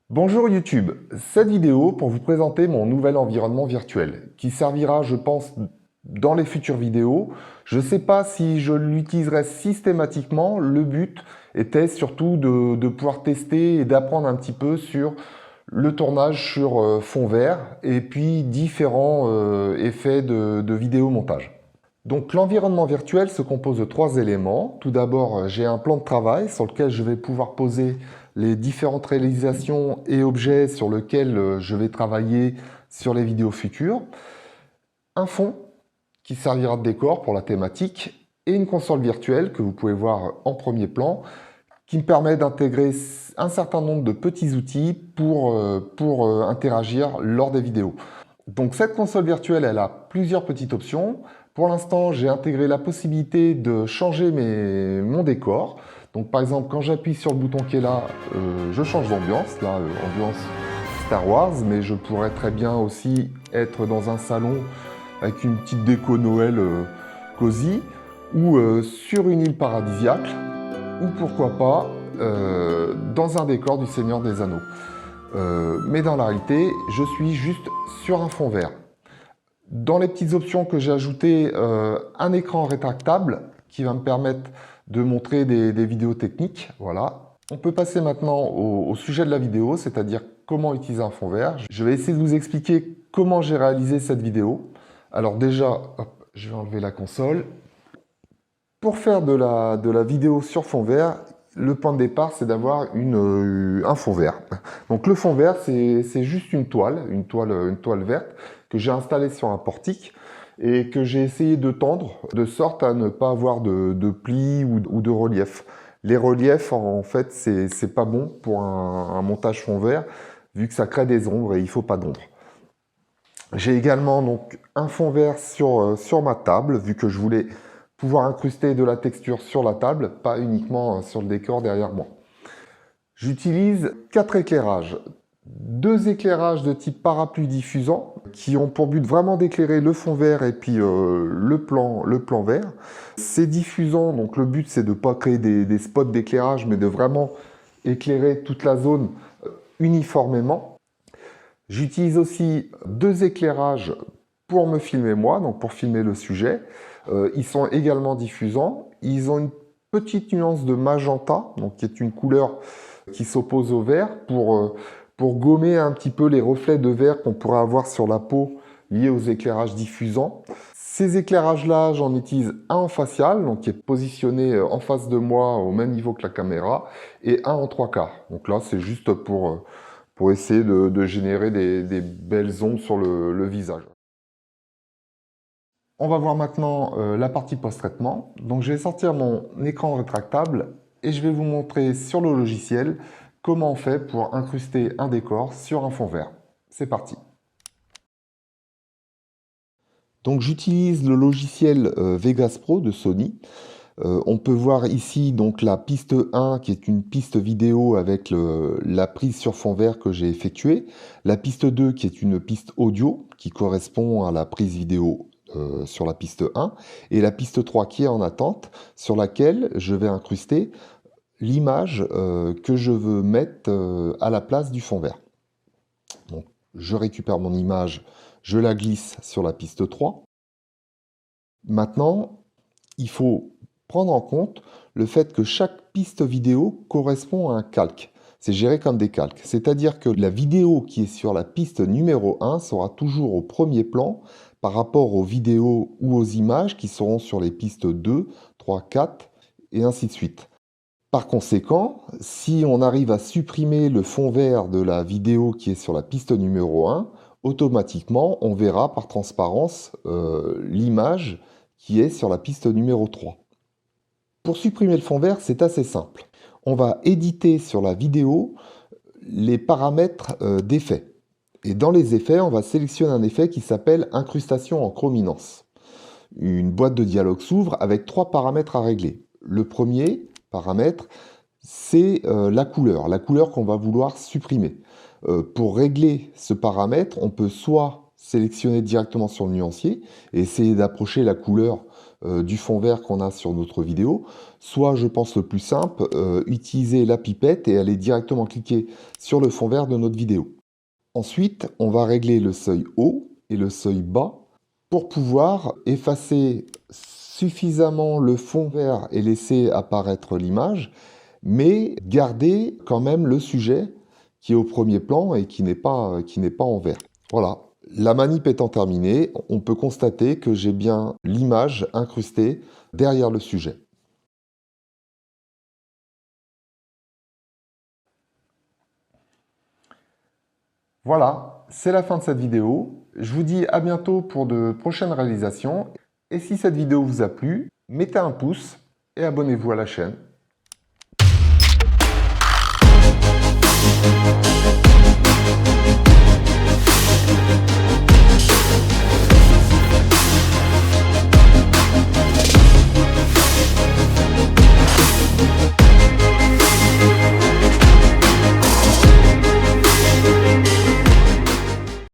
Bonjour YouTube, cette vidéo pour vous présenter mon nouvel environnement virtuel qui servira je pense dans les futures vidéos. Je ne sais pas si je l'utiliserai systématiquement, le but était surtout de pouvoir tester et d'apprendre un petit peu sur le tournage sur fond vert et puis différents effets de vidéo montage. Donc l'environnement virtuel se compose de trois éléments. Tout d'abord, j'ai un plan de travail sur lequel je vais pouvoir poser les différentes réalisations et objets sur lesquels je vais travailler sur les vidéos futures. Un fond qui servira de décor pour la thématique et une console virtuelle que vous pouvez voir en premier plan qui me permet d'intégrer un certain nombre de petits outils pour interagir lors des vidéos. Donc cette console virtuelle, elle a plusieurs petites options. Pour l'instant, j'ai intégré la possibilité de changer mon décor. Donc par exemple, quand j'appuie sur le bouton qui est là, je change d'ambiance. Là, ambiance Star Wars, mais je pourrais très bien aussi être dans un salon avec une petite déco Noël cosy, ou sur une île paradisiaque, ou pourquoi pas dans un décor du Seigneur des Anneaux. Mais dans la réalité, je suis juste sur un fond vert. Dans les petites options que j'ai ajoutées, un écran rétractable qui va me permettre de montrer des vidéos techniques. Voilà. On peut passer maintenant au sujet de la vidéo, c'est-à-dire comment utiliser un fond vert. Je vais essayer de vous expliquer comment j'ai réalisé cette vidéo. Alors déjà, hop, je vais enlever la console. Pour faire de la vidéo sur fond vert, le point de départ, c'est d'avoir un fond vert. Donc le fond vert, c'est juste une toile verte que j'ai installée sur un portique et que j'ai essayé de tendre de sorte à ne pas avoir de plis ou de relief. Les reliefs, en fait, c'est pas bon pour un montage fond vert vu que ça crée des ombres et il faut pas d'ombre. J'ai également donc un fond vert sur ma table vu que je voulais pouvoir incruster de la texture sur la table, pas uniquement sur le décor derrière moi. J'utilise 4 éclairages. 2 éclairages de type parapluie diffusant qui ont pour but vraiment d'éclairer le fond vert et puis le plan vert. Ces diffusants, donc le but c'est de ne pas créer des spots d'éclairage mais de vraiment éclairer toute la zone uniformément. J'utilise aussi 2 éclairages pour me filmer moi, donc pour filmer le sujet. Ils sont également diffusants. Ils ont une petite nuance de magenta, donc qui est une couleur qui s'oppose au vert pour gommer un petit peu les reflets de vert qu'on pourrait avoir sur la peau liés aux éclairages diffusants. Ces éclairages-là, j'en utilise un en facial, donc qui est positionné en face de moi au même niveau que la caméra, et un en 3/4. Donc là, c'est juste pour essayer de générer des belles ombres sur le visage. On va voir maintenant la partie post-traitement. Donc je vais sortir mon écran rétractable et je vais vous montrer sur le logiciel comment on fait pour incruster un décor sur un fond vert. C'est parti. Donc j'utilise le logiciel Vegas Pro de Sony. On peut voir ici donc la piste 1 qui est une piste vidéo avec la prise sur fond vert que j'ai effectuée. La piste 2 qui est une piste audio qui correspond à la prise vidéo sur la piste 1. Et la piste 3 qui est en attente sur laquelle je vais incruster l'image que je veux mettre à la place du fond vert. Donc, je récupère mon image, je la glisse sur la piste 3. Maintenant, il faut prendre en compte le fait que chaque piste vidéo correspond à un calque. C'est géré comme des calques. C'est-à-dire que la vidéo qui est sur la piste numéro 1 sera toujours au premier plan par rapport aux vidéos ou aux images qui seront sur les pistes 2, 3, 4 et ainsi de suite. Par conséquent, si on arrive à supprimer le fond vert de la vidéo qui est sur la piste numéro 1, automatiquement, on verra par transparence l'image qui est sur la piste numéro 3. Pour supprimer le fond vert, c'est assez simple. On va éditer sur la vidéo les paramètres d'effet. Et dans les effets, on va sélectionner un effet qui s'appelle incrustation en chrominance. Une boîte de dialogue s'ouvre avec 3 paramètres à régler. Le premier paramètre, c'est la couleur qu'on va vouloir supprimer. Pour régler ce paramètre, on peut soit sélectionner directement sur le nuancier et essayer d'approcher la couleur du fond vert qu'on a sur notre vidéo, soit, je pense le plus simple, utiliser la pipette et aller directement cliquer sur le fond vert de notre vidéo. Ensuite, on va régler le seuil haut et le seuil bas pour pouvoir effacer suffisamment le fond vert et laisser apparaître l'image, mais garder quand même le sujet qui est au premier plan et qui n'est pas en vert. Voilà. La manip étant terminée, on peut constater que j'ai bien l'image incrustée derrière le sujet. Voilà, c'est la fin de cette vidéo. Je vous dis à bientôt pour de prochaines réalisations. Et si cette vidéo vous a plu, mettez un pouce et abonnez-vous à la chaîne.